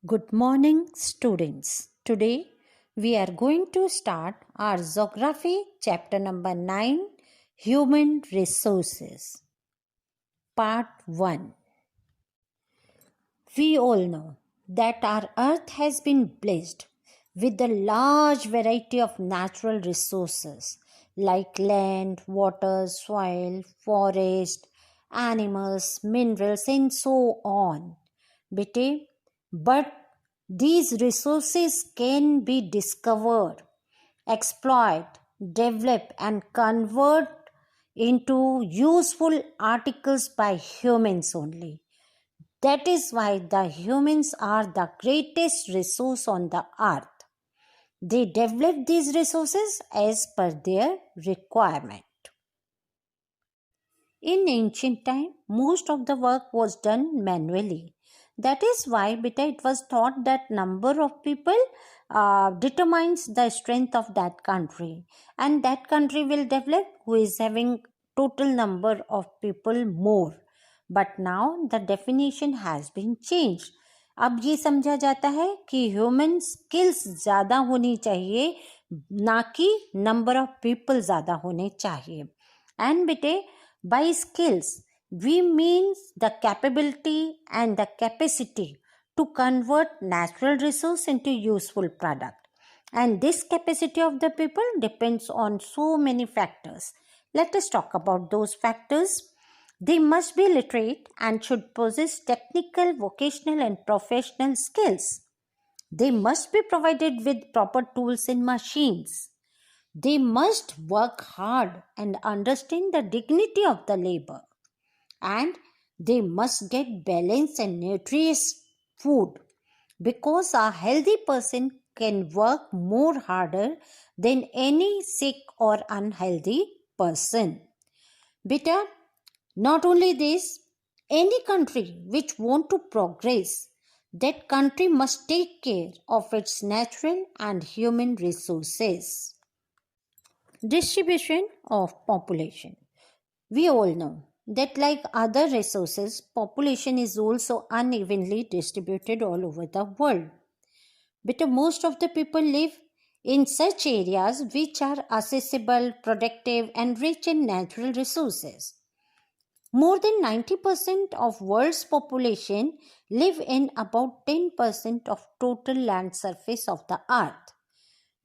Good morning, students. Today we are going to start our geography chapter number 9, Human Resources. Part 1. We all know that our earth has been blessed with a large variety of natural resources like land, water, soil, forest, animals, minerals, and so on. But these resources can be discovered, exploited, developed, and converted into useful articles by humans only. That is why the humans are the greatest resource on the earth. They develop these resources as per their requirement. In ancient time, most of the work was done manually. That is why it was thought that number of people determines the strength of that country, and that country will develop who is having total number of people more. But now the definition has been changed. अब ये समझा जाता है कि human skills ज़्यादा होनी चाहिए, ना कि नंबर ऑफ पीपल ज़्यादा होने चाहिए. And by skills, we mean the capability and the capacity to convert natural resource into useful product. And this capacity of the people depends on so many factors. Let us talk about those factors. They must be literate and should possess technical, vocational, and professional skills. They must be provided with proper tools and machines. They must work hard and understand the dignity of the labor. And they must get balanced and nutritious food, because a healthy person can work more harder than any sick or unhealthy person. Beta, not only this, any country which want to progress, that country must take care of its natural and human resources. Distribution of population. We all know that, like other resources, population is also unevenly distributed all over the world. But most of the people live in such areas which are accessible, productive, and rich in natural resources. More than 90% of world's population live in about 10% of total land surface of the earth.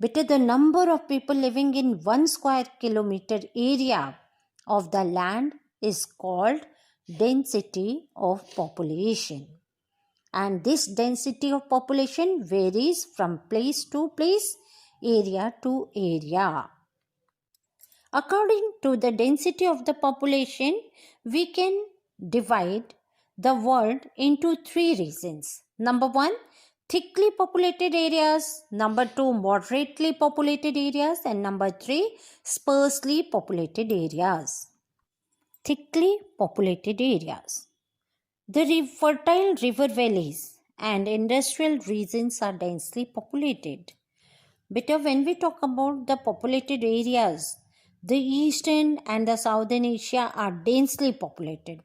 The number of people living in 1 square kilometer area of the land is called density of population. And this density of population varies from place to place, area to area. According to the density of the population, we can divide the world into 3 regions. Number 1, thickly populated areas. Number 2, moderately populated areas. And number 3, sparsely populated areas. Thickly populated areas. The fertile river valleys and industrial regions are densely populated. But when we talk about the populated areas, the eastern and the southern Asia are densely populated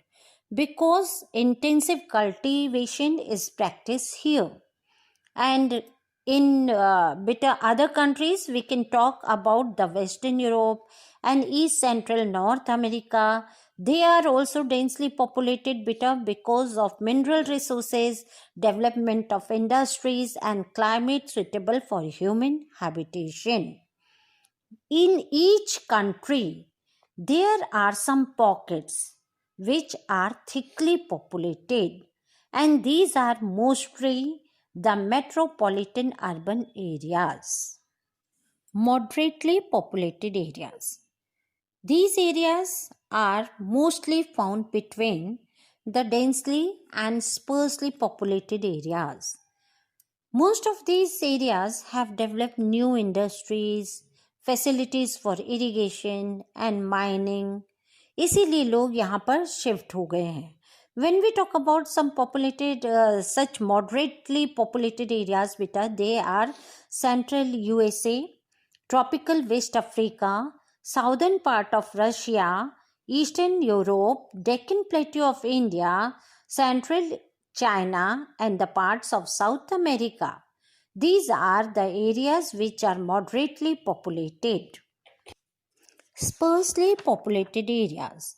because intensive cultivation is practiced here. And in other countries, we can talk about the Western Europe and East Central North America. They are also densely populated because of mineral resources, development of industries, and climate suitable for human habitation. In each country, there are some pockets which are thickly populated, and these are mostly the metropolitan urban areas. Moderately populated areas. These areas are mostly found between the densely and sparsely populated areas. Most of these areas have developed new industries, facilities for irrigation and mining. इसीलिए लोग यहाँ पर shift हो गए हैं. When we talk about some populated, such moderately populated areas, they are central USA, tropical West Africa, southern part of Russia, eastern Europe, Deccan Plateau of India, central China, and the parts of South America. These are the areas which are moderately populated. Sparsely populated areas.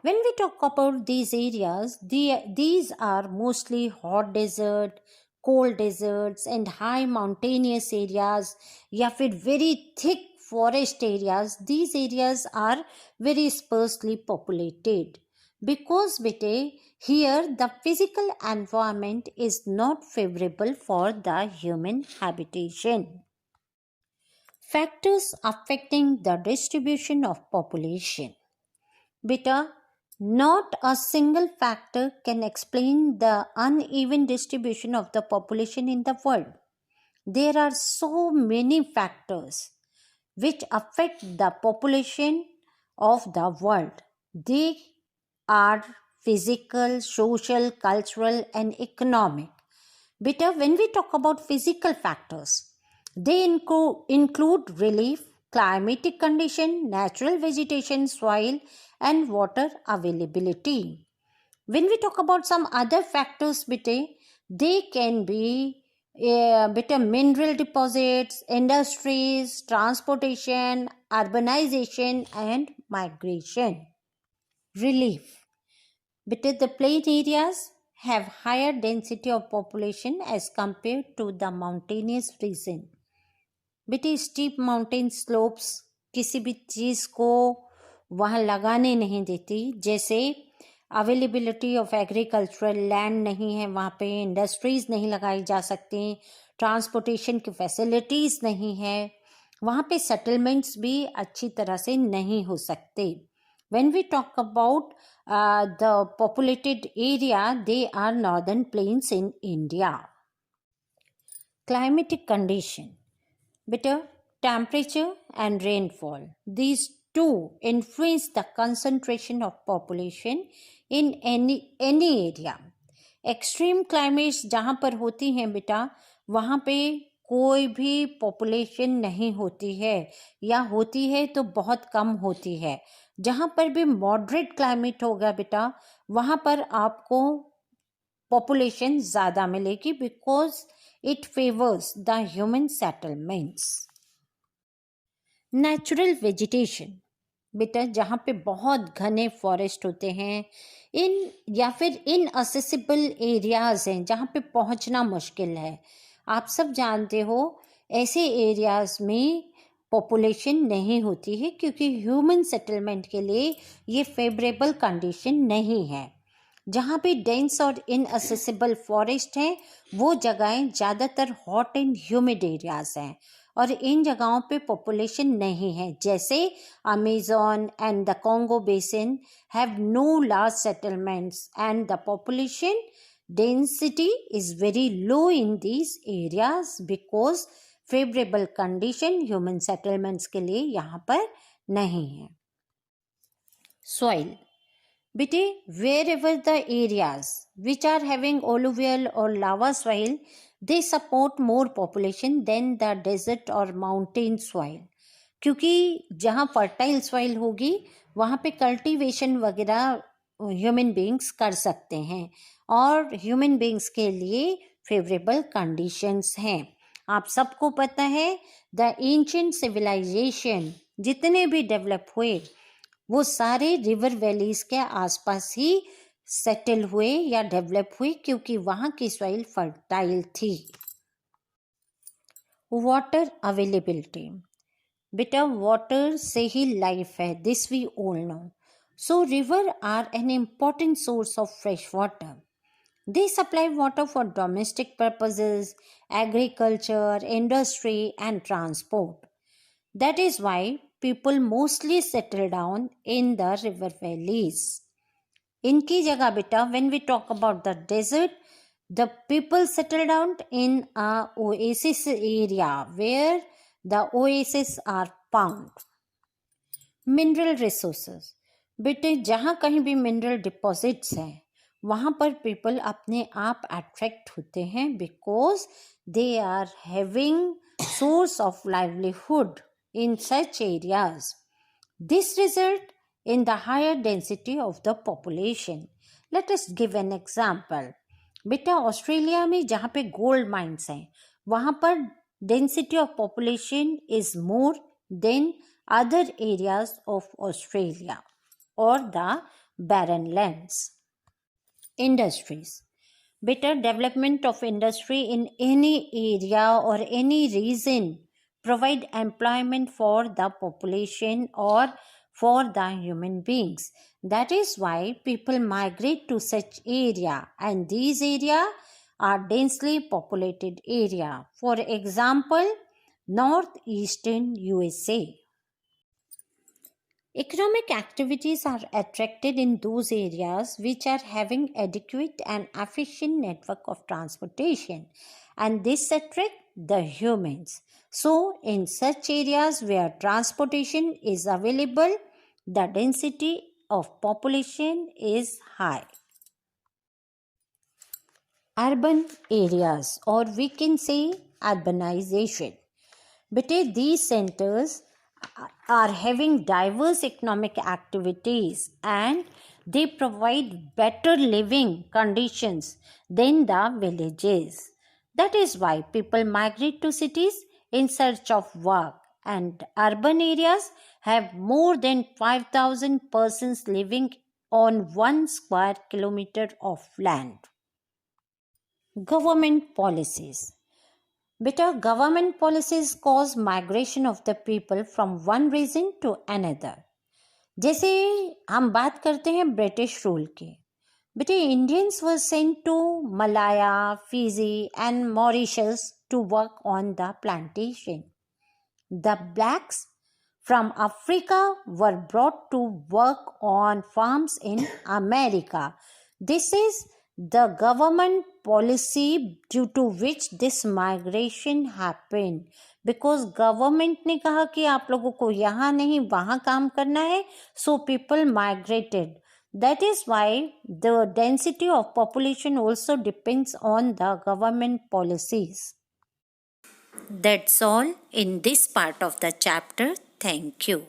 When we talk about these areas, these are mostly hot desert, cold deserts, and high mountainous areas, या फिर very thick forest areas. These areas are very sparsely populated. Because bete, here the physical environment is not favorable for the human habitation. Factors affecting the distribution of population. Beta, not a single factor can explain the uneven distribution of the population in the world. There are so many factors which affect the population of the world. They are physical, social, cultural, and economic. Beta, when we talk about physical factors, they include relief, climatic condition, natural vegetation, soil, and water availability. When we talk about some other factors, beta, they can be beta mineral deposits, industries, transportation, urbanization, and migration. Relief. Beta, the plain areas have higher density of population as compared to the mountainous region. बेटे steep mountain slopes किसी भी चीज़ को वहाँ लगाने नहीं देती. जैसे availability of agricultural land नहीं है वहाँ पे, इंडस्ट्रीज़ नहीं लगाई जा सकती, ट्रांसपोर्टेशन की फैसिलिटीज़ नहीं है वहाँ पे, सेटलमेंट्स भी अच्छी तरह से नहीं हो सकते. When we talk about the populated area, they are northern plains in India. Climatic condition. Better temperature and rainfall. These two influence the concentration of population in any area. Extreme climates जहाँ पर होती हैं बेटा, वहाँ पे कोई भी population नहीं होती है, या होती है तो बहुत कम होती है. जहाँ पर भी मॉडरेट क्लाइमेट होगा बेटा, वहाँ पर आपको पॉपुलेशन ज़्यादा मिलेगी, because it favors the human settlements. Natural vegetation. बेटा जहाँ पे बहुत घने फॉरेस्ट होते हैं, या फिर इनअसेसिबल एरियाज हैं जहाँ पे पहुँचना मुश्किल है. आप सब जानते हो ऐसे एरियाज में पॉपुलेशन नहीं होती है क्योंकि ह्यूमन सेटलमेंट के लिए ये फेवरेबल कंडीशन नहीं है. जहाँ पे डेंस और इनअसेसिबल फॉरेस्ट हैं वो जगहें ज़्यादातर हॉट एंड ह्यूमिड एरियाज हैं, और इन जगहों पे पॉपुलेशन नहीं है. जैसे Amazon and the Congo basin have no large settlements and the population density is very low in these areas because favourable condition human settlements के लिए यहाँ पर नहीं है. सॉइल. बेटे wherever the areas which are having alluvial or lava soil, they support more population than the desert or mountain soil. क्योंकि जहाँ fertile soil होगी वहाँ पे कल्टीवेशन वगैरह ह्यूमन बींग्स कर सकते हैं, और ह्यूमन बींग्स के लिए फेवरेबल कंडीशंस हैं. आप सबको पता है द एंशिएंट सिविलाइजेशन जितने भी डेवलप हुए वो सारे रिवर वैलीज के आसपास ही सेटल हुए या डेवलप हुए क्योंकि वहाँ की सॉइल फर्टाइल थी. Water availability. बेटा वाटर से ही लाइफ है, this we all know. So river are an important source of fresh water. They supply water for domestic purposes, agriculture, industry, and transport. That is why people mostly settle down in the river valleys. इनकी जगह बेटा, when we talk about the desert, the people settle down in a oasis area where the oases are found. Mineral resources. बेटे जहाँ कहीं भी mineral deposits हैं वहाँ पर पीपल अपने आप अट्रैक्ट होते हैं because they are having source of livelihood in such areas. This result in the higher density of the population. Let us give an example. बेटा ऑस्ट्रेलिया में जहाँ पे गोल्ड माइंस हैं वहाँ पर density of population is more than other areas of Australia और the barren lands. Industries. Better development of industry in any area or any region provide employment for the population or for the human beings. That is why people migrate to such area, and these area are densely populated area. For example, northeastern USA. Economic activities are attracted in those areas which are having adequate and efficient network of transportation, and this attract the humans. So in such areas where transportation is available, the density of population is high. Urban areas, or we can say urbanization. But these centers are having diverse economic activities and they provide better living conditions than the villages. That is why people migrate to cities in search of work, and urban areas have more than 5,000 persons living on 1 square kilometer of land. Government policies. Better government policies cause migration of the people from one region to another. जैसे हम बात करते हैं British rule की, बेटे Indians were sent to Malaya, Fiji and Mauritius to work on the plantation. The blacks from Africa were brought to work on farms in America. This is the government policy due to which this migration happened. Because government ने कहा कि आप लोगों को यहाँ नहीं वहाँ काम करना है, so people migrated. That is why the density of population also depends on the government policies. That's all in this part of the chapter. Thank you.